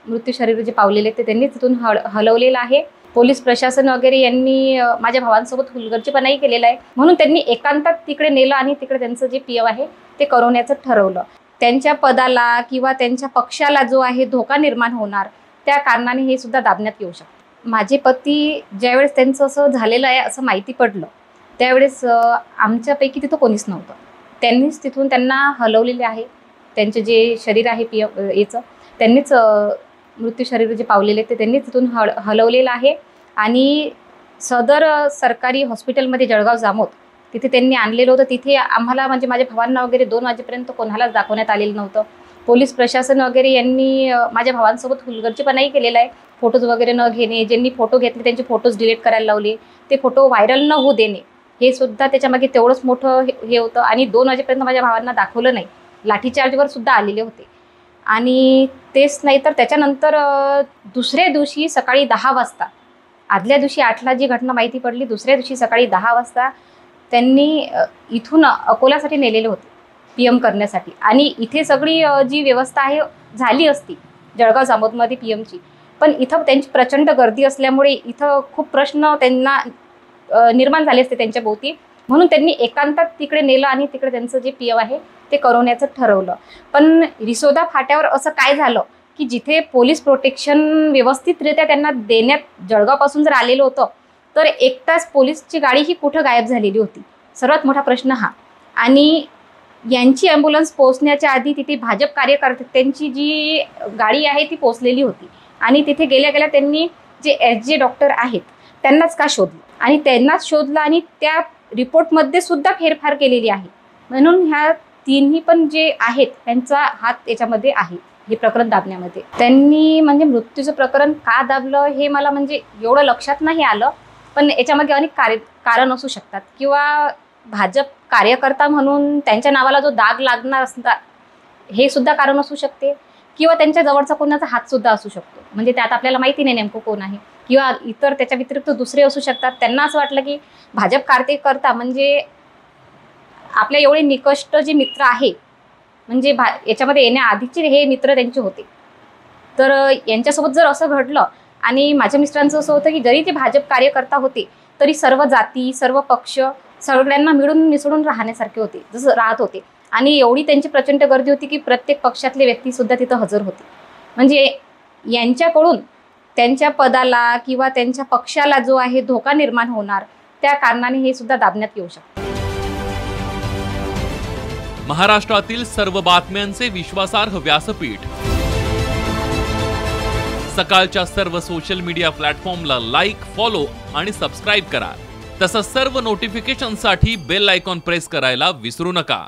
मृत्यू शरीर जे पावलेले ते त्यांनी तिथून हलवलेलं आहे। पोलीस प्रशासन वगैरे यांनी माझ्या भावांसोबत हुलगर्जीपणाही केलेला आहे, म्हणून त्यांनी एकांतात तिकडे नेलं आणि तिकडे त्यांचं जे पीएम आहे ते करवण्याचं ठरवलं। त्यांच्या पदाला किंवा त्यांच्या पक्षाला जो आहे धोका निर्माण होणार, त्या कारणाने हे सुद्धा दाबण्यात येऊ शकतं। माझे पती ज्यावेळेस त्यांचं असं झालेलं आहे असं माहिती पडलं, त्यावेळेस आमच्यापैकी तिथं कोणीच नव्हतं। त्यांनीच तिथून त्यांना हलवलेले आहे। त्यांचे जे शरीर आहे पीएम याचं त्यांनीच मृत्यू शरीर जे पावलेले ते त्यांनी तिथून हलवलेलं आहे आणि सदर सरकारी हॉस्पिटलमध्ये जळगाव जामोद तिथे त्यांनी आणलेलं होतं। तिथे आम्हाला म्हणजे माझ्या भावांना वगैरे 2 वाजेपर्यंत कोणालाच दाखवण्यात आलेलं नव्हतं। पोलीस प्रशासन वगैरे यांनी माझ्या भावांसोबत हुलगर्जीपणाही केलेला आहे। फोटोज वगैरे न घेणे, ज्यांनी फोटो घेतले त्यांचे फोटोज डिलीट करायला लावले, ते फोटो व्हायरल न होऊ देणे, हे सुद्धा त्याच्यामागे तेवढंच मोठं हे होतं। आणि 2 वाजेपर्यंत माझ्या भावांना दाखवलं नाही, लाठीचार्जवर सुद्धा आलेले होते। आणि तेच नाही तर त्याच्यानंतर दुसऱ्या दिवशी सकाळी 10 वाजता, आदल्या दिवशी 8ला जी घटना माहिती पडली, दुसऱ्या दिवशी सकाळी 10 वाजता त्यांनी इथून अकोल्यासाठी नेलेले होते पीएम करण्यासाठी। आणि इथे सगळी जी व्यवस्था आहे झाली असती जळगाव जामोदमध्ये पीएमची, पण इथं त्यांची प्रचंड गर्दी असल्यामुळे इथं खूप प्रश्न त्यांना निर्माण झाले असते त्यांच्या भोवती, म्हणून त्यांनी एकांतात तिकडे नेलं आणि तिकडे त्यांचं जे पीएम आहे ते करवण्याचं ठरवलं। पण रिसोदा फाट्यावर असं काय झालं की जिथे पोलीस प्रोटेक्शन व्यवस्थितरित्या त्यांना देण्यात जळगावपासून जर आलेलं होतं, तर 1 तास पोलीसची गाडी ही कुठं गायब झालेली होती, सर्वात मोठा प्रश्न हा। आणि यांची ॲम्ब्युलन्स पोहोचण्याच्या आधी तिथे भाजप कार्यकर्त्यांची जी गाडी आहे ती पोहोचलेली होती आणि तिथे गेल्या गेल्या त्यांनी जे SJ डॉक्टर आहेत त्यांनाच का शोधलं, आणि त्यांनाच शोधलं आणि त्या रिपोर्टमध्ये सुद्धा फेरफार केलेली आहे। म्हणून ह्या तिन्ही पण जे आहेत त्यांचा हात याच्यामध्ये आहे, हे प्रकरण दाबण्यामध्ये। त्यांनी म्हणजे मृत्यूचं प्रकरण का दाबलं हे मला म्हणजे एवढं लक्षात नाही आलं, पण याच्यामध्ये अनेक कारण असू शकतात, किंवा भाजप कार्यकर्ता म्हणून त्यांच्या नावाला जो दाग लागणार असणार हे सुद्धा कारण असू शकते, किंवा त्यांच्या जवळचा कोणाचा हात सुद्धा असू शकतो, म्हणजे त्यात आपल्याला माहिती नाही नेमकं कोण आहे, किंवा इतर त्याच्या व्यतिरिक्त दुसरे असू शकतात। त्यांना असं वाटलं की भाजप कार्यकर्ता म्हणजे आपल्या एवढे निकष्ट जे मित्र आहे, म्हणजे याच्यामध्ये येण्याआधीचे हे मित्र त्यांचे होते, तर यांच्यासोबत जर असं घडलं। आणि माझ्या मिस्टरांचं असं होतं की जरी ते भाजप कार्यकर्ता होते तरी सर्व जाती सर्व पक्ष सगळ्यांना मिळून मिसळून राहण्यासारखे होते, जसं राहत होते। आणि एवढी त्यांची प्रचंड गर्दी होती की प्रत्येक पक्षातले व्यक्तीसुद्धा तिथं हजर होते। म्हणजे यांच्याकडून त्यांच्या पदाला किंवा त्यांच्या पक्षाला जो आहे धोका निर्माण होणार, त्या कारणाने हे सुद्धा दाबण्यात येऊ शकतं। महाराष्ट्रातील सर्व बातम्यांचे विश्वासार्ह व्यासपीठ, सकाळच्या सर्व सोशल मीडिया प्लॅटफॉर्मला लाईक, फॉलो आणि सबस्क्राईब करा। तसंच सर्व नोटिफिकेशनसाठी बेल आयकॉन प्रेस करायला विसरू नका।